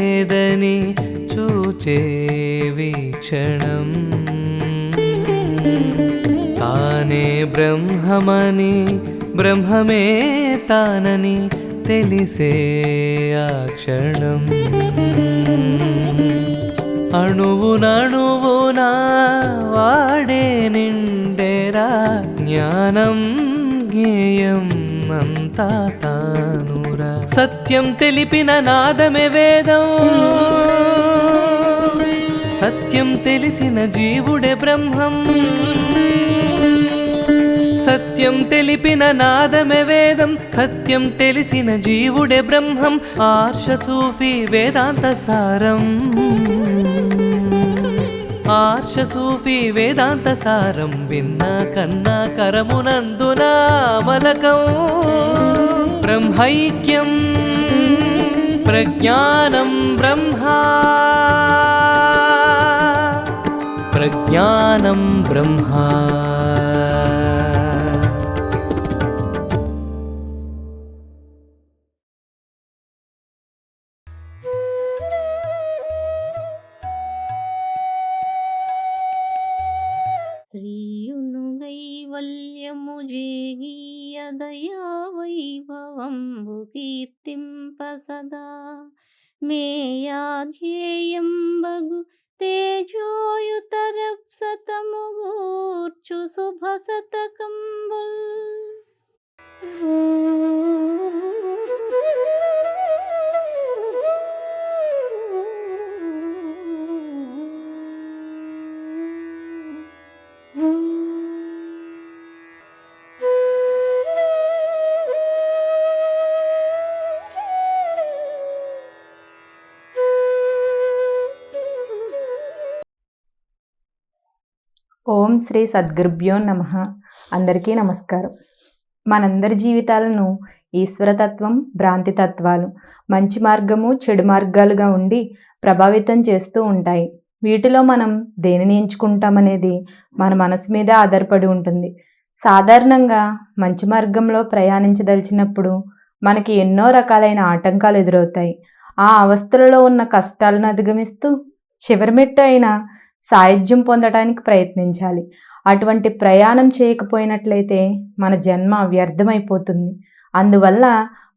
లేదని చూచే వీక్షణం తానే బ్రహ్మమని బ్రహ్మమే తానని తెలిసే ఆ క్షణం అణువునణువునా వాడే నిండెరా జ్ఞానం జ్ఞేయం అంతా తానురా సత్యం తెలిపిన నాదమే వేదం సత్యం తెలిసిన జీవుడే బ్రహ్మం సత్యం తెలిపిన నాదమే వేదం సత్యం తెలిసిన జీవుడే బ్రహ్మం ఆర్ష సూఫీ వేదాంత సారం ఆర్ష సూఫీ వేదాంత సారం విన్నా కన్నా కరమునందున మలకం బ్రహ్మైక్యం ప్రజ్ఞానం బ్రహ్మా ప్రజ్ఞానం బ్రహ్మా శ్రీయును కైవల్యము జేగీయ దయా వైభవంబు కీర్తింప సదా మేయాధ్యేయంబగు తేజోయుతరప్సతము గూర్చు శుభ శతకంబుల్ ఓం శ్రీ సద్గురుభ్యో నమః. అందరికీ నమస్కారం. మనందరి జీవితాలను ఈశ్వరతత్వం, భ్రాంతితత్వాలు, మంచి మార్గము, చెడు మార్గాలుగా ఉండి ప్రభావితం చేస్తూ ఉంటాయి. వీటిలో మనం దేనిని ఎంచుకుంటామనేది మన మనసు మీద ఆధారపడి ఉంటుంది. సాధారణంగా మంచి మార్గంలో ప్రయాణించదలిచినప్పుడు మనకి ఎన్నో రకాలైన ఆటంకాలు ఎదురవుతాయి. ఆ అవస్థలలో ఉన్న కష్టాలను అధిగమిస్తూ చివరి మెట్టు అయిన సాయుధ్యం పొందడానికి ప్రయత్నించాలి. అటువంటి ప్రయాణం చేయకపోయినట్లయితే మన జన్మ వ్యర్థమైపోతుంది. అందువల్ల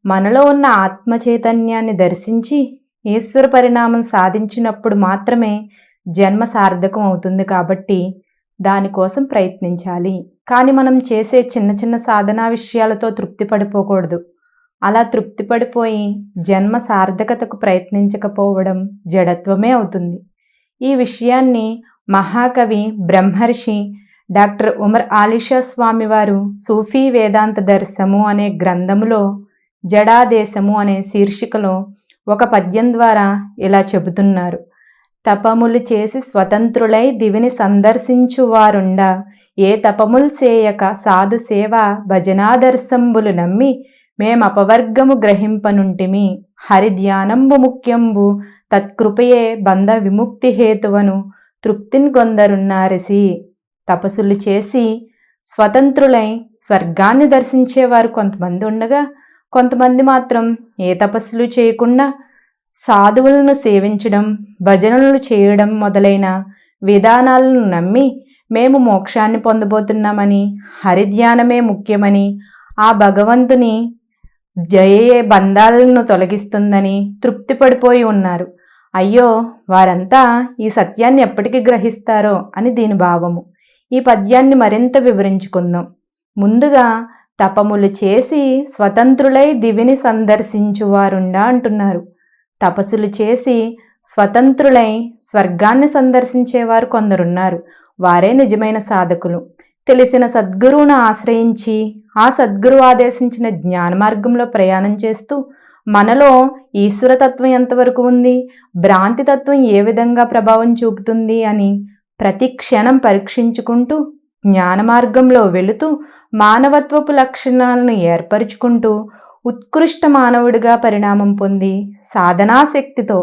మనలో ఉన్న ఆత్మ చైతన్యాన్ని దర్శించి ఈశ్వర పరిణామం సాధించినప్పుడు మాత్రమే జన్మ సార్థకం అవుతుంది. కాబట్టి దానికోసం ప్రయత్నించాలి. కానీ మనం చేసే చిన్న చిన్న సాధనా విషయాలతో తృప్తి పడిపోకూడదు. అలా తృప్తి పడిపోయి జన్మ సార్థకతకు ప్రయత్నించకపోవడం జడత్వమే అవుతుంది. ఈ విషయాన్ని మహాకవి బ్రహ్మర్షి డాక్టర్ ఉమర్ ఆలీషా స్వామి వారు సూఫీ వేదాంత దర్శము అనే గ్రంథములో జడాదేశము అనే శీర్షికలో ఒక పద్యం ద్వారా ఇలా చెబుతున్నారు. తపములు చేసి స్వతంత్రులై దివిని సందర్శించువారుండ ఏ తపములు చేయక సాధు సేవ భజనాదర్శంబులు నమ్మి మేమపవర్గము గ్రహింపనుంటిమి హరిధ్యానంబు ముఖ్యంబు తత్కృపయే బంధ విముక్తి హేతువను తృప్తిని కొందరున్నారసి. తపస్సులు చేసి స్వతంత్రులై స్వర్గాన్ని దర్శించేవారు కొంతమంది ఉండగా, కొంతమంది మాత్రం ఏ తపస్సులు చేయకుండా సాధువులను సేవించడం, భజనలు చేయడం మొదలైన విధానాలను నమ్మి మేము మోక్షాన్ని పొందబోతున్నామని, హరిధ్యానమే ముఖ్యమని, ఆ భగవంతుని దయే బంధాలను తొలగిస్తుందని తృప్తి పడిపోయి ఉన్నారు. అయ్యో, వారంతా ఈ సత్యాన్ని ఎప్పటికి గ్రహిస్తారో అని దీని భావము. ఈ పద్యాన్ని మరింత వివరించుకుందాం. ముందుగా తపములు చేసి స్వతంత్రులై దివిని సందర్శించువారుండా అంటున్నారు. తపస్సులు చేసి స్వతంత్రులై స్వర్గాన్ని సందర్శించేవారు కొందరున్నారు. వారే నిజమైన సాధకులు. తెలిసిన సద్గురువును ఆశ్రయించి ఆ సద్గురువు ఆదేశించిన జ్ఞాన మార్గంలో ప్రయాణం చేస్తూ మనలో ఈశ్వరతత్వం ఎంతవరకు ఉంది, భ్రాంతితత్వం ఏ విధంగా ప్రభావం చూపుతుంది అని ప్రతి క్షణం పరీక్షించుకుంటూ జ్ఞాన మార్గంలో వెళుతూ మానవత్వపు లక్షణాలను ఏర్పరుచుకుంటూ ఉత్కృష్ట మానవుడిగా పరిణామం పొంది సాధనాశక్తితో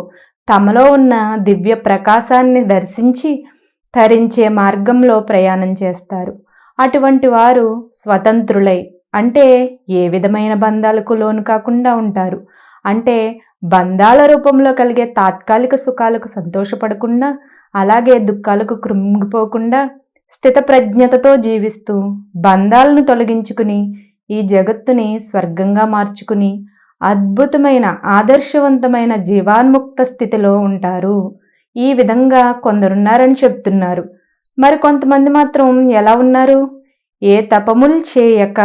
తమలో ఉన్న దివ్య ప్రకాశాన్ని దర్శించి తరించే మార్గంలో ప్రయాణం చేస్తారు. అటువంటి వారు స్వతంత్రులై అంటే ఏ విధమైన బంధాలకు లోను కాకుండా ఉంటారు. అంటే బంధాల రూపంలో కలిగే తాత్కాలిక సుఖాలకు సంతోషపడకుండా, అలాగే దుఃఖాలకు కృంగిపోకుండా స్థితప్రజ్ఞతతో జీవిస్తూ బంధాలను తొలగించుకుని ఈ జగత్తుని స్వర్గంగా మార్చుకుని అద్భుతమైన ఆదర్శవంతమైన జీవాన్ముక్త స్థితిలో ఉంటారు. ఈ విధంగా కొందరున్నారని చెప్తున్నారు. మరి కొంతమంది మాత్రం ఎలా ఉన్నారు? ఏ తపములు చేయక,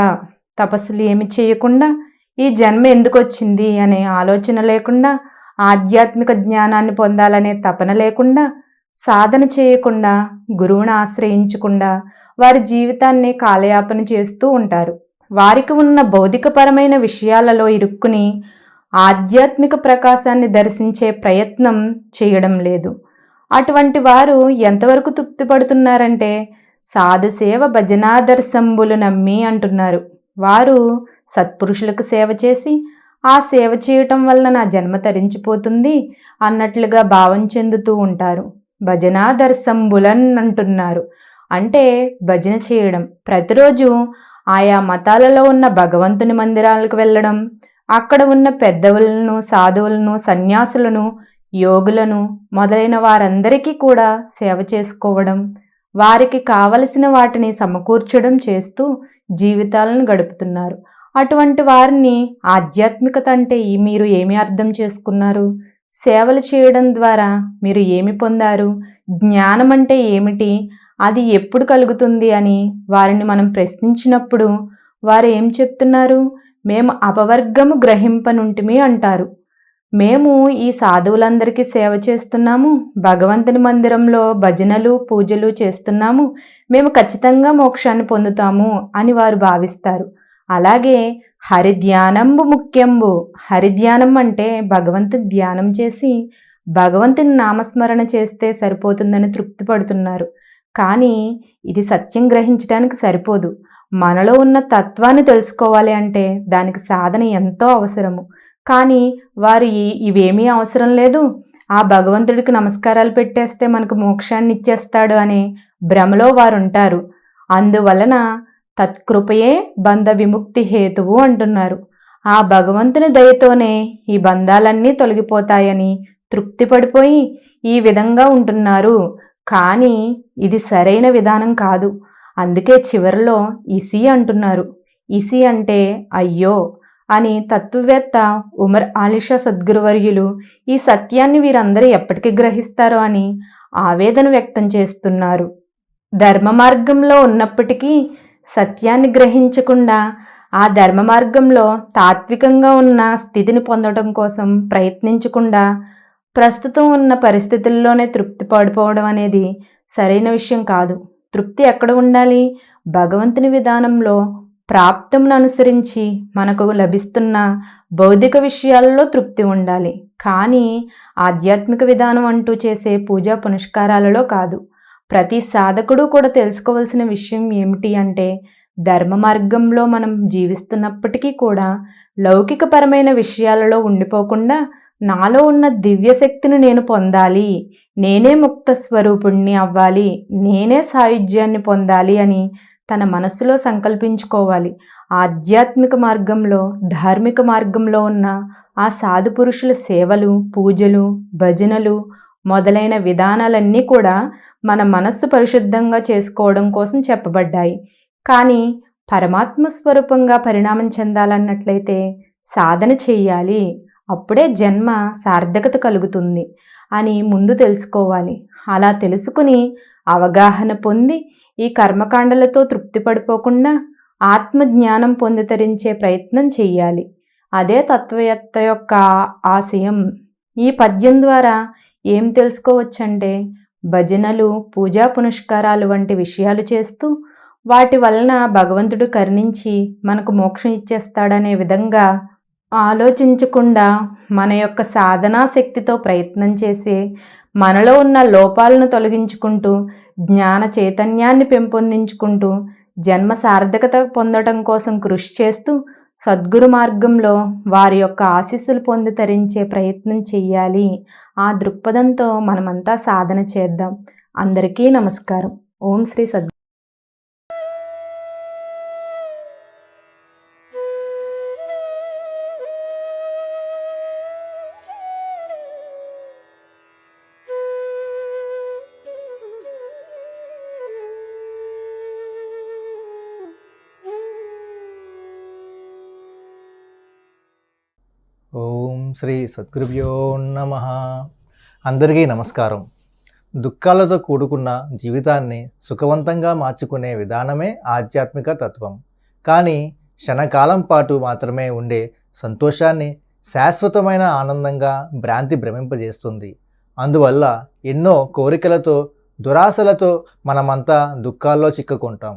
తపస్సులు ఏమి చేయకుండా ఈ జన్మ ఎందుకు వచ్చింది అనే ఆలోచన లేకుండా, ఆధ్యాత్మిక జ్ఞానాన్ని పొందాలనే తపన లేకుండా, సాధన చేయకుండా, గురువుని ఆశ్రయించకుండా వారి జీవితాన్ని కాలయాపన చేస్తూ ఉంటారు. వారికి ఉన్న భౌతికపరమైన విషయాలలో ఇరుక్కుని ఆధ్యాత్మిక ప్రకాశాన్ని దర్శించే ప్రయత్నం చేయడం లేదు. అటువంటి వారు ఎంతవరకు తృప్తి పడుతున్నారంటే సాధుసేవ భజనాదర్శంబులు నమ్మి అంటున్నారు. వారు సత్పురుషులకు సేవ చేసి ఆ సేవ చేయటం వల్ల నా జన్మ తరించిపోతుంది అన్నట్లుగా భావం చెందుతూ ఉంటారు. భజనాదర్శంబులన్ అంటున్నారు. అంటే భజన చేయడం, ప్రతిరోజు ఆయా మతాలలో ఉన్న భగవంతుని మందిరాలకు వెళ్ళడం, అక్కడ ఉన్న పెద్దవులను, సాధువులను, సన్యాసులను, యోగులను మొదలైన వారందరికీ కూడా సేవ చేసుకోవడం, వారికి కావలసిన వాటిని సమకూర్చడం చేస్తూ జీవితాలను గడుపుతున్నారు. అటువంటి వారిని ఆధ్యాత్మికత అంటే మీరు ఏమి అర్థం చేసుకున్నారు? సేవలు చేయడం ద్వారా మీరు ఏమి పొందారు? జ్ఞానం అంటే ఏమిటి? అది ఎప్పుడు కలుగుతుంది అని వారిని మనం ప్రశ్నించినప్పుడు వారు ఏం చెప్తున్నారు? మేము అపవర్గము గ్రహింపనుంటిమి అంటారు. మేము ఈ సాధువులందరికీ సేవ చేస్తున్నాము, భగవంతుని మందిరంలో భజనలు పూజలు చేస్తున్నాము, మేము ఖచ్చితంగా మోక్షాన్ని పొందుతాము అని వారు భావిస్తారు. అలాగే హరిధ్యానంబు ముఖ్యంబు. హరిధ్యానం అంటే భగవంతుని ధ్యానం చేసి భగవంతుని నామస్మరణ చేస్తే సరిపోతుందని తృప్తి పడుతున్నారు. కానీ ఇది సత్యం గ్రహించడానికి సరిపోదు. మనలో ఉన్న తత్వాన్ని తెలుసుకోవాలి అంటే దానికి సాధన ఎంతో అవసరము. కానీ వారు ఇవేమీ అవసరం లేదు, ఆ భగవంతుడికి నమస్కారాలు పెట్టేస్తే మనకు మోక్షాన్ని ఇచ్చేస్తాడు అనే భ్రమలో వారు ఉంటారు. అందువలన తత్కృపయే బంధ విముక్తి హేతువు అంటున్నారు. ఆ భగవంతుని దయతోనే ఈ బంధాలన్నీ తొలగిపోతాయని తృప్తి పడిపోయి ఈ విధంగా ఉంటున్నారు. కానీ ఇది సరైన విధానం కాదు. అందుకే చివరిలో ఇసి అంటున్నారు. ఇసి అంటే అయ్యో అని తత్వవేత్త ఉమర్ ఆలిషా సద్గురువర్యులు ఈ సత్యాన్ని వీరందరూ ఎప్పటికీ గ్రహిస్తారో అని ఆవేదన వ్యక్తం చేస్తున్నారు. ధర్మ మార్గంలో ఉన్నప్పటికీ సత్యాన్ని గ్రహించకుండా ఆ ధర్మ మార్గంలో తాత్వికంగా ఉన్న స్థితిని పొందడం కోసం ప్రయత్నించకుండా ప్రస్తుతం ఉన్న పరిస్థితుల్లోనే తృప్తి పడిపోవడం అనేది సరైన విషయం కాదు. తృప్తి ఎక్కడ ఉండాలి? భగవంతుని విధానంలో ప్రాప్తమును అనుసరించి మనకు లభిస్తున్న భౌతిక విషయాలలో తృప్తి ఉండాలి. కానీ ఆధ్యాత్మిక విధానం అంటూ చేసే పూజా పునస్కారాలలో కాదు. ప్రతి సాధకుడు కూడా తెలుసుకోవాల్సిన విషయం ఏమిటి అంటే ధర్మ మార్గంలో మనం జీవిస్తున్నప్పటికీ కూడా లౌకికపరమైన విషయాలలో ఉండిపోకుండా నాలో ఉన్న దివ్యశక్తిని నేను పొందాలి, నేనే ముక్త స్వరూపుణ్ణి అవ్వాలి, నేనే సాయుధ్యాన్ని పొందాలి అని తన మనస్సులో సంకల్పించుకోవాలి. ఆధ్యాత్మిక మార్గంలో ధార్మిక మార్గంలో ఉన్న ఆ సాధు పురుషుల సేవలు, పూజలు, భజనలు మొదలైన విధానాలన్నీ కూడా మన మనస్సు పరిశుద్ధంగా చేసుకోవడం కోసం చెప్పబడ్డాయి. కానీ పరమాత్మ స్వరూపంగా పరిణామం చెందాలన్నట్లయితే సాధన చెయ్యాలి, అప్పుడే జన్మ సార్థకత కలుగుతుంది అని ముందు తెలుసుకోవాలి. అలా తెలుసుకుని అవగాహన పొంది ఈ కర్మకాండలతో తృప్తి పడిపోకుండా ఆత్మజ్ఞానం పొంది తరించే ప్రయత్నం చెయ్యాలి. అదే తత్వవేత్త యొక్క ఆశయం. ఈ పద్యం ద్వారా ఏం తెలుసుకోవచ్చంటే భజనలు, పూజా పునస్కారాలు వంటి విషయాలు చేస్తూ వాటి వలన భగవంతుడు కరుణించి మనకు మోక్షం ఇచ్చేస్తాడనే విధంగా ఆలోచించకుండా మన యొక్క సాధనా శక్తితో ప్రయత్నం చేసే మనలో ఉన్న లోపాలను తొలగించుకుంటూ జ్ఞాన చైతన్యాన్ని పెంపొందించుకుంటూ జన్మ సార్థకత పొందడం కోసం కృషి చేస్తూ సద్గురు మార్గంలో వారి యొక్క ఆశీస్సులు పొంది తరించే ప్రయత్నం చెయ్యాలి. ఆ దృక్పథంతో మనమంతా సాధన చేద్దాం. అందరికీ నమస్కారం. ఓం శ్రీ సద్గురు. శ్రీ సద్గురుభ్యో నమః. అందరికీ నమస్కారం. దుఃఖాలతో కూడుకున్న జీవితాన్ని సుఖవంతంగా మార్చుకునే విధానమే ఆధ్యాత్మిక తత్వం. కానీ క్షణకాలం పాటు మాత్రమే ఉండే సంతోషాన్ని శాశ్వతమైన ఆనందంగా భ్రాంతి భ్రమింపజేస్తుంది. అందువల్ల ఎన్నో కోరికలతో దురాశలతో మనమంతా దుఃఖాల్లో చిక్కుకుంటాం.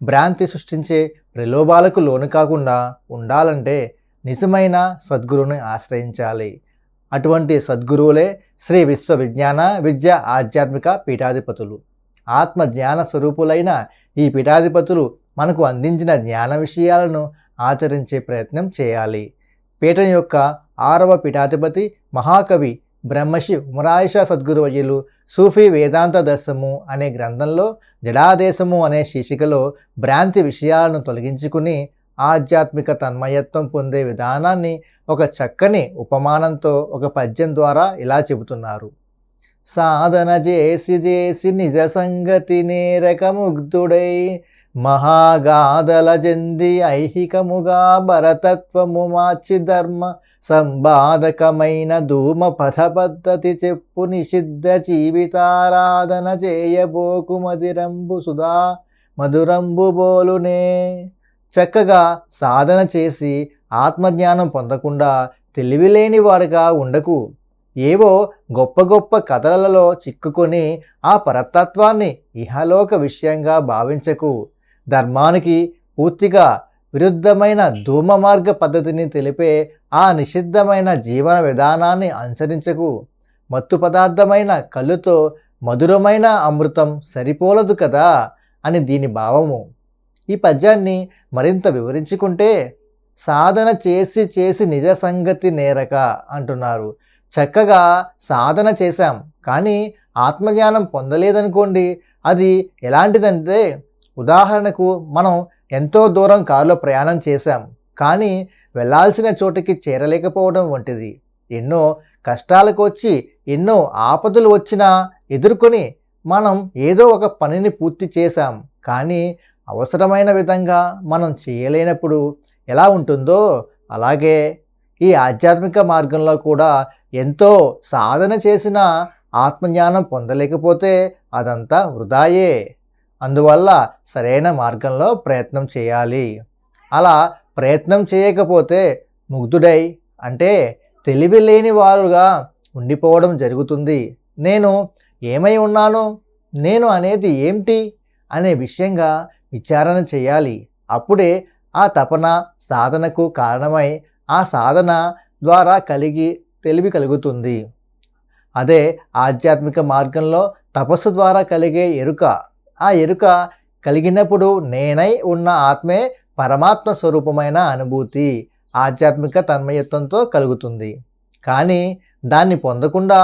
భ్రాంతి సృష్టించే ప్రలోభాలకు లోను కాకుండా ఉండాలంటే నిజమైన సద్గురువుని ఆశ్రయించాలి. అటువంటి సద్గురువులే శ్రీ విశ్వ విజ్ఞాన విద్య ఆధ్యాత్మిక పీఠాధిపతులు. ఆత్మ జ్ఞాన స్వరూపులైన ఈ పీఠాధిపతులు మనకు అందించిన జ్ఞాన విషయాలను ఆచరించే ప్రయత్నం చేయాలి. పీఠం యొక్క 6వ పీఠాధిపతి మహాకవి బ్రహ్మశ్రీ ఉమరాయిషా సద్గురువర్యులు సూఫీ వేదాంత దర్శము అనే గ్రంథంలో జడాదేశము అనే శీర్షికలో భ్రాంతి విషయాలను తొలగించుకుని ఆధ్యాత్మిక తన్మయత్వం పొందే విధానాన్ని ఒక చక్కని ఉపమానంతో ఒక పద్యం ద్వారా ఇలా చెబుతున్నారు. సాధన చేసి చేసి నిజ సంగతి నేరకముగ్ధుడై మహాగాధల చెంది ఐహికముగా భరతత్వము మార్చి ధర్మ సంబాధకమైన ధూమ పథ పద్ధతి చెప్పు నిషిద్ధ జీవితారాధన చేయబోకు మదిరంబు సుధా మధురంబు బోలునే. చక్కగా సాధన చేసి ఆత్మజ్ఞానం పొందకుండా తెలివిలేని వాడుగా ఉండకు. ఏవో గొప్ప గొప్ప కథలలో చిక్కుకొని ఆ పరతత్వాన్ని ఇహలోక విషయంగా భావించకు. ధర్మానికి పూర్తిగా విరుద్ధమైన ధూమ మార్గ పద్ధతిని తెలిపే ఆ నిషిద్ధమైన జీవన విధానాన్ని అనుసరించకు. మత్తు పదార్థమైన కళ్ళుతో మధురమైన అమృతం సరిపోలదు కదా అని దీని భావము. ఈ పద్యాన్ని మరింత వివరించుకుంటే సాధన చేసి చేసి నిజ సంగతి నేరక అంటున్నారు. చక్కగా సాధన చేశాం కానీ ఆత్మజ్ఞానం పొందలేదనుకోండి, అది ఎలాంటిదంటే ఉదాహరణకు మనం ఎంతో దూరం కారులో ప్రయాణం చేశాం కానీ వెళ్ళాల్సిన చోటికి చేరలేకపోవడం వంటిది. ఎన్నో కష్టాలకు వచ్చి ఎన్నో ఆపదలు వచ్చినా ఎదుర్కొని మనం ఏదో ఒక పనిని పూర్తి చేశాం కానీ అవసరమైన విధంగా మనం చేయలేనప్పుడు ఎలా ఉంటుందో అలాగే ఈ ఆధ్యాత్మిక మార్గంలో కూడా ఎంతో సాధన చేసిన ఆత్మజ్ఞానం పొందలేకపోతే అదంతా వృధాయే. అందువల్ల సరైన మార్గంలో ప్రయత్నం చేయాలి. అలా ప్రయత్నం చేయకపోతే ముగ్ధుడై అంటే తెలివి లేని వారుగా ఉండిపోవడం జరుగుతుంది. నేను ఏమై ఉన్నాను, నేను అనేది ఏమిటి అనే విషయంగా విచారణ చేయాలి. అప్పుడే ఆ తపన సాధనకు కారణమై ఆ సాధన ద్వారా తెలివి కలుగుతుంది. అదే ఆధ్యాత్మిక మార్గంలో తపస్సు ద్వారా కలిగే ఎరుక. ఆ ఎరుక కలిగినప్పుడు నేనై ఉన్న ఆత్మే పరమాత్మ స్వరూపమైన అనుభూతి ఆధ్యాత్మిక తన్మయత్వంతో కలుగుతుంది. కానీ దాన్ని పొందకుండా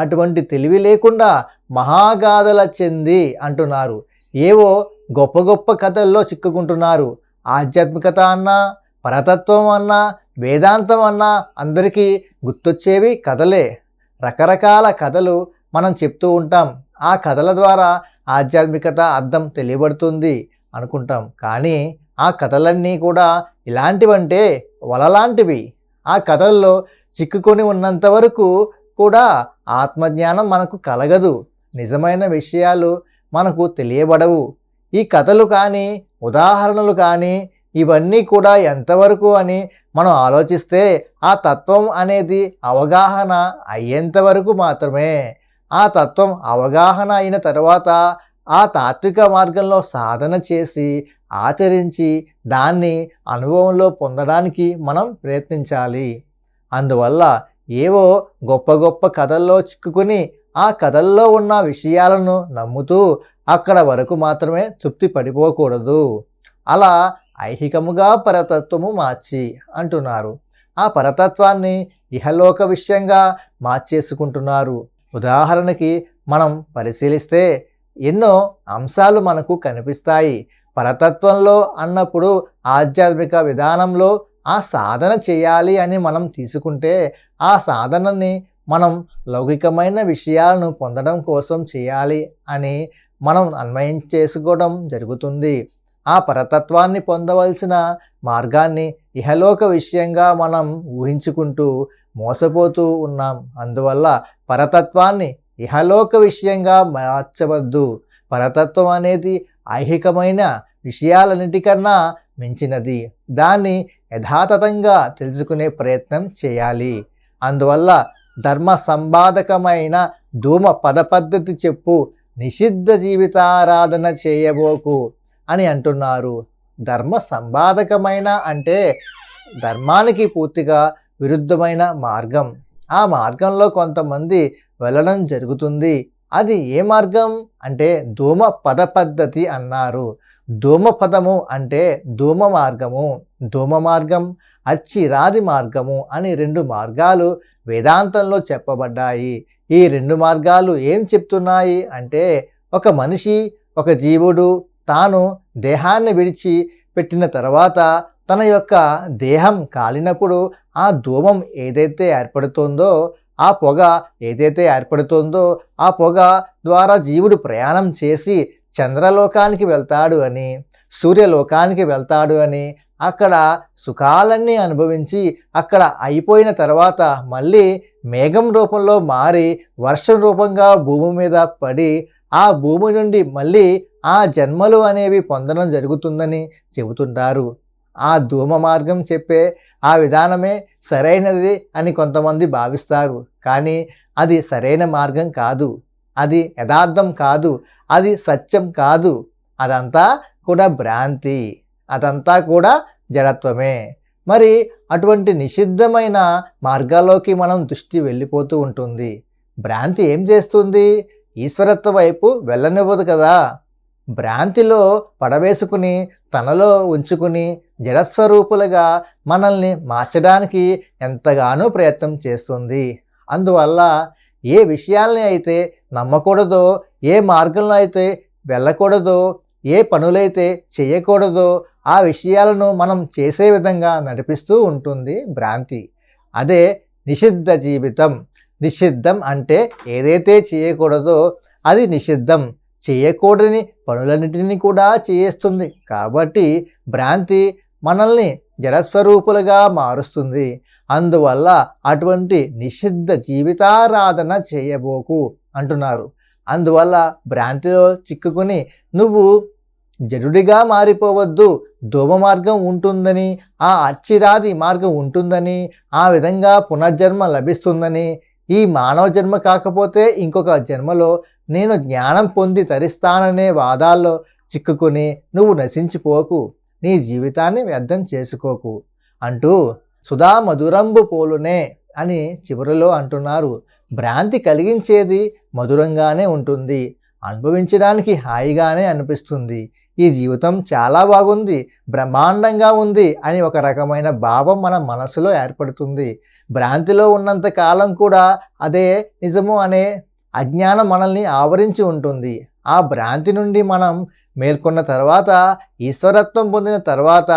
అటువంటి తెలివి లేకుండా మహాగాథల చెంది అంటున్నారు. ఏవో గొప్ప గొప్ప కథల్లో చిక్కుకుంటున్నారు. ఆధ్యాత్మికత అన్నా పరతత్వం అన్నా వేదాంతం అన్నా అందరికీ గుర్తొచ్చేవి కథలే. రకరకాల కథలు మనం చెప్తూ ఉంటాం. ఆ కథల ద్వారా ఆధ్యాత్మికత అర్థం తెలియబడుతుంది అనుకుంటాం. కానీ ఆ కథలన్నీ కూడా ఇలాంటివంటే వలలాంటివి. ఆ కథల్లో చిక్కుకొని ఉన్నంత వరకు కూడా ఆత్మజ్ఞానం మనకు కలగదు. నిజమైన విషయాలు మనకు తెలియబడవు. ఈ కథలు కానీ ఉదాహరణలు కానీ ఇవన్నీ కూడా ఎంతవరకు అని మనం ఆలోచిస్తే ఆ తత్వం అనేది అవగాహన అయ్యేంతవరకు మాత్రమే. ఆ తత్వం అవగాహన అయిన తర్వాత ఆ తాత్విక మార్గంలో సాధన చేసి ఆచరించి దాన్ని అనుభవంలో పొందడానికి మనం ప్రయత్నించాలి. అందువల్ల ఏవో గొప్ప గొప్ప కథల్లో చిక్కుకుని ఆ కథల్లో ఉన్న విషయాలను నమ్ముతూ అక్కడ వరకు మాత్రమే తృప్తి పడిపోకూడదు. అలా ఐహికముగా పరతత్వము మార్చి అంటున్నారు. ఆ పరతత్వాన్ని ఇహలోక విషయంగా మార్చేసుకుంటున్నారు. ఉదాహరణకి మనం పరిశీలిస్తే ఎన్నో అంశాలు మనకు కనిపిస్తాయి. పరతత్వంలో అన్నప్పుడు ఆధ్యాత్మిక విధానంలో ఆ సాధన చేయాలి అని మనం తీసుకుంటే ఆ సాధనని మనం లౌకికమైన విషయాలను పొందడం కోసం చేయాలి అని మనం అన్వయం చేసుకోవడం జరుగుతుంది. ఆ పరతత్వాన్ని పొందవలసిన మార్గాన్ని ఇహలోక విషయంగా మనం ఊహించుకుంటూ మోసపోతూ ఉన్నాం. అందువల్ల పరతత్వాన్ని ఇహలోక విషయంగా మార్చవద్దు. పరతత్వం అనేది ఐహికమైన విషయాలన్నిటికన్నా మించినది. దాన్ని యథాతథంగా తెలుసుకునే ప్రయత్నం చేయాలి. అందువల్ల ధర్మ సంపాదకమైన ధూమ పద పద్ధతి చెప్పు, నిషిద్ధ జీవితారాధన చేయబోకు అని అంటున్నారు. ధర్మ సంపాదకమైన అంటే ధర్మానికి పూర్తిగా విరుద్ధమైన మార్గం. ఆ మార్గంలో కొంతమంది వెళ్ళడం జరుగుతుంది. అది ఏ మార్గం అంటే ధూమ పద పద్ధతి అన్నారు. ధూమ పదము అంటే ధూమ మార్గము, ధూమ మార్గం, అచ్చిరాది మార్గము అని 2 మార్గాలు వేదాంతంలో చెప్పబడ్డాయి. ఈ 2 మార్గాలు ఏం చెప్తున్నాయి అంటే ఒక మనిషి, ఒక జీవుడు తాను దేహాన్ని విడిచి పెట్టిన తర్వాత తన యొక్క దేహం కాలినప్పుడు ఆ ధూమం ఏదైతే ఏర్పడుతుందో, ఆ పొగ ఏదైతే ఏర్పడుతుందో, ఆ పొగ ద్వారా జీవుడు ప్రయాణం చేసి చంద్రలోకానికి వెళ్తాడు అని, సూర్యలోకానికి వెళ్తాడు అని, అక్కడ సుఖాలన్నీ అనుభవించి అక్కడ అయిపోయిన తర్వాత మళ్ళీ మేఘం రూపంలో మారి వర్షం రూపంగా భూమి మీద పడి ఆ భూమి నుండి మళ్ళీ ఆ జన్మలు అనేవి పొందడం జరుగుతుందని చెబుతుంటారు. ఆ ధూమ మార్గం చెప్పే ఆ విధానమే సరైనది అని కొంతమంది భావిస్తారు. కానీ అది సరైన మార్గం కాదు, అది యథార్థం కాదు, అది సత్యం కాదు. అదంతా కూడా భ్రాంతి, అదంతా కూడా జడత్వమే. మరి అటువంటి నిషిద్ధమైన మార్గాల్లోకి మనం దృష్టి వెళ్ళిపోతూ ఉంటుంది. భ్రాంతి ఏం చేస్తుంది? ఈశ్వరత్వ వైపు వెళ్ళనివ్వదు కదా. భ్రాంతిలో పడవేసుకుని తనలో ఉంచుకుని జడస్వరూపులుగా మనల్ని మార్చడానికి ఎంతగానో ప్రయత్నం చేస్తుంది. అందువల్ల ఏ విషయాల్ని అయితే నమ్మకూడదో, ఏ మార్గంలో అయితే వెళ్ళకూడదో, ఏ పనులైతే చేయకూడదో ఆ విషయాలను మనం చేసే విధంగా నడిపిస్తూ ఉంటుంది భ్రాంతి. అదే నిషిద్ధ జీవితం. నిషిద్ధం అంటే ఏదైతే చేయకూడదో అది నిషిద్ధం. చేయకూడని పనులన్నిటినీ కూడా చేస్తుంది. కాబట్టి భ్రాంతి మనల్ని జడస్వరూపులుగా మారుస్తుంది. అందువల్ల అటువంటి నిషిద్ధ జీవితారాధన చేయబోకు అంటున్నారు. అందువల్ల భ్రాంతిలో చిక్కుకుని నువ్వు జడుడిగా మారిపోవద్దు. ధూమ మార్గం ఉంటుందని, ఆ అచ్చిరాది మార్గం ఉంటుందని, ఆ విధంగా పునర్జన్మ లభిస్తుందని, ఈ మానవ జన్మ కాకపోతే ఇంకొక జన్మలో నేను జ్ఞానం పొంది తరిస్తాననే వాదాల్లో చిక్కుకుని నువ్వు నశించిపోకు, నీ జీవితాన్ని వ్యర్థం చేసుకోకు అంటూ సుధా మధురంబు పోలునే అని చివరిలో అంటున్నారు. భ్రాంతి కలిగించేది మధురంగానే ఉంటుంది, అనుభవించడానికి హాయిగానే అనిపిస్తుంది. ఈ జీవితం చాలా బాగుంది, బ్రహ్మాండంగా ఉంది అని ఒక రకమైన భావం మన మనసులో ఏర్పడుతుంది. భ్రాంతిలో ఉన్నంత కాలం కూడా అదే నిజము అనే అజ్ఞానం మనల్ని ఆవరించి ఉంటుంది. ఆ భ్రాంతి నుండి మనం మేల్కొన్న తర్వాత, ఈశ్వరత్వం పొందిన తర్వాత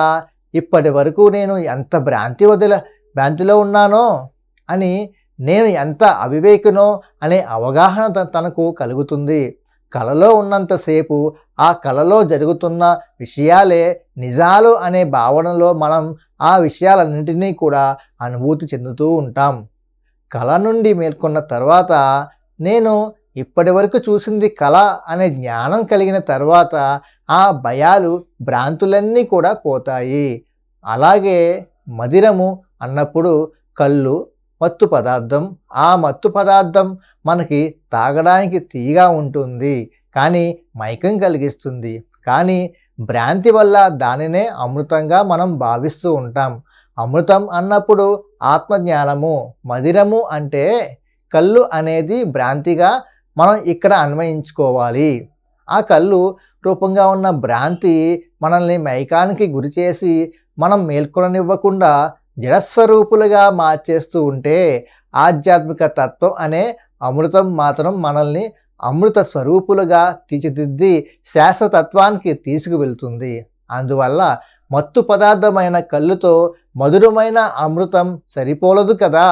ఇప్పటి వరకు నేను ఎంత భ్రాంతిలో ఉన్నానో అని, నేను ఎంత అవివేకునో అనే అవగాహన తనకు కలుగుతుంది. కలలో ఉన్నంతసేపు ఆ కలలో జరుగుతున్న విషయాలే నిజాలు అనే భావనలో మనం ఆ విషయాలన్నింటినీ కూడా అనుభూతి చెందుతూ ఉంటాం. కళ నుండి మేల్కొన్న తర్వాత, నేను ఇప్పటి వరకు చూసింది కళ అనే జ్ఞానం కలిగిన తర్వాత ఆ భయాలు, భ్రాంతులన్నీ కూడా పోతాయి. అలాగే మదిరము అన్నప్పుడు కళ్ళు మత్తు పదార్థం. ఆ మత్తు పదార్థం మనకి తాగడానికి తీయగా ఉంటుంది, కానీ మైకం కలిగిస్తుంది. కానీ భ్రాంతి వల్ల దానినే అమృతంగా మనం భావిస్తూ ఉంటాం. అమృతం అన్నప్పుడు ఆత్మజ్ఞానము. మదిరము అంటే కళ్ళు అనేది భ్రాంతిగా మనం ఇక్కడ అన్వయించుకోవాలి. ఆ కళ్ళు రూపంగా ఉన్న భ్రాంతి మనల్ని మైకానికి గురి చేసి మనం మేల్కొననివ్వకుండా జడస్వరూపులుగా మార్చేస్తూ ఉంటే, ఆధ్యాత్మిక తత్వం అనే అమృతం మాత్రం మనల్ని అమృత స్వరూపులుగా తీర్చిదిద్ది శాశ్వతత్వానికి తీసుకువెళ్తుంది. అందువల్ల మత్తు పదార్థమైన కళ్ళుతో మధురమైన అమృతం సరిపోలదు కదా.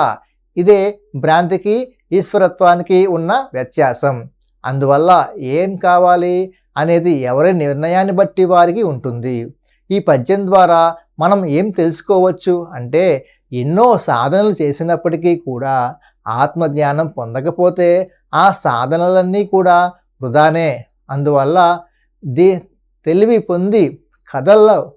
ఇదే భ్రాంతికి ఈశ్వరత్వానికి ఉన్న వ్యత్యాసం. అందువల్ల ఏం కావాలి అనేది ఎవరి నిర్ణయాన్ని బట్టి వారికి ఉంటుంది. ఈ పద్యం ద్వారా మనం ఏం తెలుసుకోవచ్చు అంటే, ఎన్నో సాధనలు చేసినప్పటికీ కూడా ఆత్మజ్ఞానం పొందకపోతే ఆ సాధనలన్నీ కూడా వృధానే. అందువల్ల తెలివి పొంది కథల్లో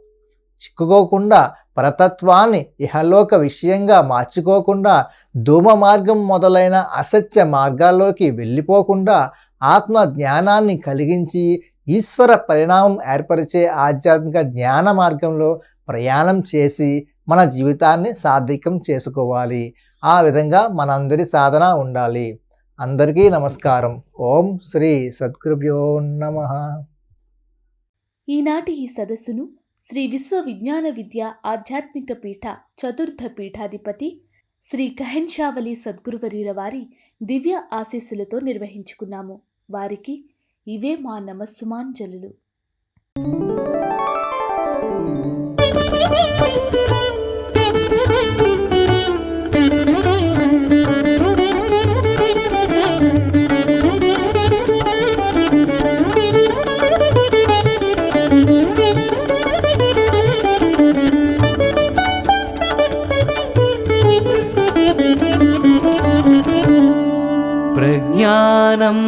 చిక్కుకోకుండా, పరతత్వాన్ని ఇహలోక విషయంగా మార్చుకోకుండా, ధూమ మార్గం మొదలైన అసత్య మార్గాల్లోకి వెళ్ళిపోకుండా ఆత్మ జ్ఞానాన్ని కలిగించి ఈశ్వర పరిణామం ఏర్పరిచే ఆధ్యాత్మిక జ్ఞాన మార్గంలో ప్రయాణం చేసి మన జీవితాన్ని సార్థకం చేసుకోవాలి. ఆ విధంగా మనందరి సాధన ఉండాలి. అందరికీ నమస్కారం. ఓం శ్రీ సద్గురుభ్యో నమః. ఈనాటి ఈ సదస్సును శ్రీ విశ్వ విజ్ఞాన విద్య ఆధ్యాత్మిక పీఠ చతుర్థ పీఠాధిపతి శ్రీ కహెన్షావలి సద్గురువర్యుల వారి దివ్య ఆశీస్సులతో నిర్వహించుకున్నాము. వారికి ఇవే మా నమస్సుమాంజలులు. ప్రజ్ఞానం